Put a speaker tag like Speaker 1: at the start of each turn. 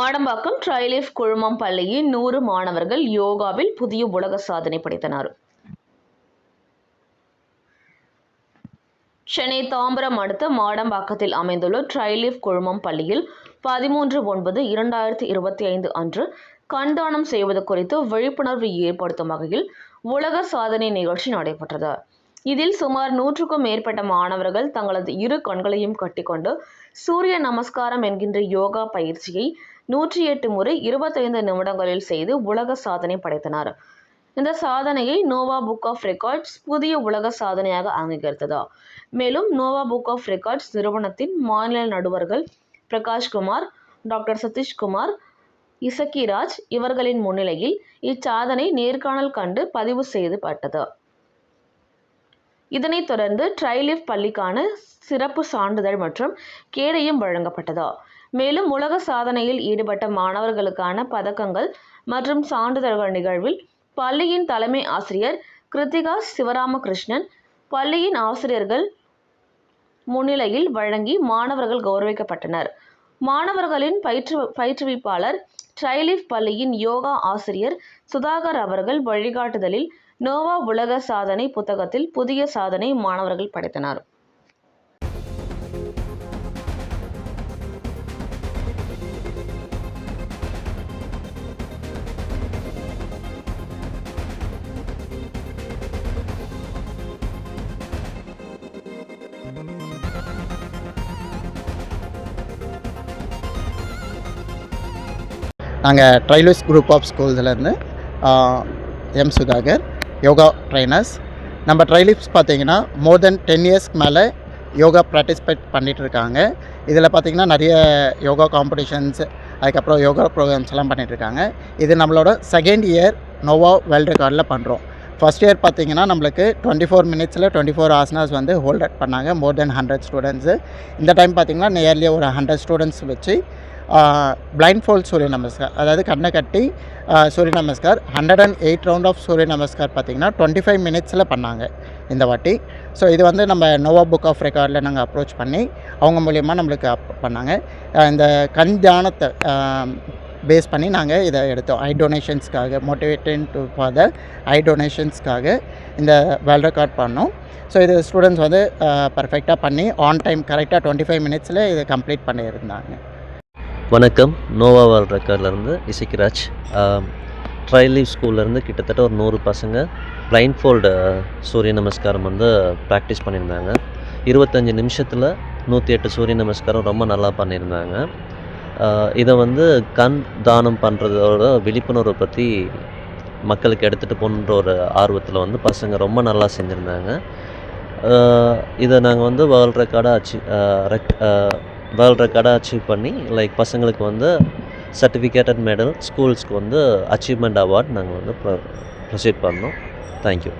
Speaker 1: மாடம்பாக்கம் ட்ரைலீஃப் குழுமம் பள்ளியின் 100 மாணவர்கள் யோகாவில் புதிய உலக சாதனை படைத்தனர். சென்னை தாம்பரம் அடுத்த மாடம்பாக்கத்தில் அமைந்துள்ள ட்ரைலீஃப் குழுமம் பள்ளியில் 13/9/2025 அன்று கண்தானம் செய்வது குறித்து விழிப்புணர்வு ஏற்படுத்தும் வகையில் உலக சாதனை நிகழ்ச்சி நடைபெற்றது. இதில் சுமார் 100க்கும் மேற்பட்ட மாணவர்கள் தங்களது இரு கண்களையும் கட்டிக்கொண்டு சூரிய நமஸ்காரம் என்கின்ற யோகா பயிற்சியை 108 முறை 25 நிமிடங்களில் செய்து உலக சாதனை படைத்தனர். இந்த சாதனையை நோவா புக் ஆஃப் ரெக்கார்ட்ஸ் புதிய உலக சாதனையாக அங்கீகரித்தது. மேலும் நோவா புக் ஆஃப் ரெக்கார்ட்ஸ் நிறுவனத்தின் மாநில நடுவர்கள் பிரகாஷ்குமார், டாக்டர் சதீஷ்குமார், இசக்கிராஜ் இவர்களின் முன்னிலையில் இச்சாதனை நேர்காணல் கண்டு பதிவு செய்யப்பட்டது. இதனைத் தொடர்ந்து ட்ரைலீஃப் பள்ளிக்கான சிறப்பு சான்றிதழ் மற்றும் கேடயம் வழங்கப்பட்டது. மேலும் உலக சாதனையில் ஈடுபட்ட மாணவர்களுக்கான பதக்கங்கள் மற்றும் சான்றிதழ்கள் நிகழ்வில் பள்ளியின் தலைமை ஆசிரியர் கிருத்திகா சிவராமகிருஷ்ணன், பள்ளியின் ஆசிரியர்கள் முன்னிலையில் வழங்கி மாணவர்கள் கௌரவிக்கப்பட்டனர். மாணவர்களின் பயிற்றுவிப்பாளர் ட்ரைலீஃப் பள்ளியின் யோகா ஆசிரியர் சுதாகர் அவர்கள் வழிகாட்டுதலில் நோவா உலக சாதனை புத்தகத்தில் புதிய சாதனை மாணவர்கள் படைத்தனர்.
Speaker 2: நாங்கள் ட்ரைலீஃப் குரூப் ஆஃப் ஸ்கூல்ஸ்லேருந்து எம் சுதாகர், யோகா ட்ரைனர்ஸ். நம்ம ட்ரைலீஃப்ஸ் பார்த்திங்கன்னா மோர் தென் 10 இயர்ஸ்க்கு மேலே யோகா பார்ட்டிசிபேட் பண்ணிகிட்ருக்காங்க. இதில் பார்த்திங்கன்னா நிறைய யோகா காம்படிஷன்ஸ், அதுக்கப்புறம் யோகா ப்ரோக்ராம்ஸ் எல்லாம் பண்ணிகிட்ருக்காங்க. இது நம்மளோட செகண்ட் இயர் நோவா வேர்ல்டு ரெக்கார்டில் பண்ணுறோம். ஃபஸ்ட் இயர் பார்த்திங்கன்னா நம்மளுக்கு 24 மினிட்ஸில் 24 ஆசனாஸ் வந்து ஹோல்ட் பண்ணாங்க, மோர் தென் 100 ஸ்டூடெண்ட்ஸு. இந்த டைம் பார்த்திங்கன்னா நியர்லி ஒரு 100 ஸ்டூடெண்ட்ஸ் வச்சு பிளைண்ட் ஃபோல்ட் சூரிய நமஸ்கார், அதாவது கண்ணை கட்டி சூரிய நமஸ்கார் 108 ரவுண்ட் ஆஃப் சூரிய நமஸ்கார் பார்த்திங்கன்னா 25 மினிட்ஸில் பண்ணாங்க இந்த வாட்டி. ஸோ இது வந்து நம்ம நோவா புக் ஆஃப் ரெக்கார்டில் நாங்கள் அப்ரோச் பண்ணி அவங்க மூலியமாக நம்மளுக்கு பண்ணாங்க. இந்த கண் தியானத்தை பேஸ் பண்ணி நாங்கள் இதை எடுத்தோம். ஐ டொனேஷன்ஸ்க்காக, மோட்டிவேட்டிங் டு ஃபார் த ஐ டொனேஷன்ஸ்க்காக இந்த வேர்ல்ட் ரெக்கார்ட் பண்ணோம். ஸோ இது ஸ்டூடெண்ட்ஸ் வந்து பர்ஃபெக்டாக பண்ணி ஆன் டைம் கரெக்டாக 25 மினிட்ஸில் இதை கம்ப்ளீட் பண்ணியிருந்தாங்க.
Speaker 3: வணக்கம். நோவா வேர்ல்ட் ரெக்கார்ட்லேருந்து இசக்கிராஜ். ட்ரைலீஃப் ஸ்கூல்லேருந்து கிட்டத்தட்ட ஒரு 100 பசங்க பிளைண்ட் ஃபோல்டு சூரிய நமஸ்காரம் வந்து ப்ராக்டிஸ் பண்ணியிருந்தாங்க. 25 நிமிஷத்தில் 108 சூரிய நமஸ்காரம் ரொம்ப நல்லா பண்ணியிருந்தாங்க. இதை வந்து கண் தானம் பண்ணுறதோட விழிப்புணர்வை பற்றி மக்களுக்கு எடுத்துகிட்டு போகணுன்ற ஒரு ஆர்வத்தில் வந்து பசங்க ரொம்ப நல்லா செஞ்சுருந்தாங்க. இதை நாங்கள் வந்து வேர்ல்ட் ரெக்கார்டாக அச்சீவ் பண்ணி பசங்களுக்கு வந்து சர்டிஃபிகேட்டட் மெடல், ஸ்கூல்ஸ்க்கு வந்து அச்சீவ்மெண்ட் அவார்ட் நாங்கள் வந்து ப்ரொசீட் பண்ணோம். தேங்க்யூ.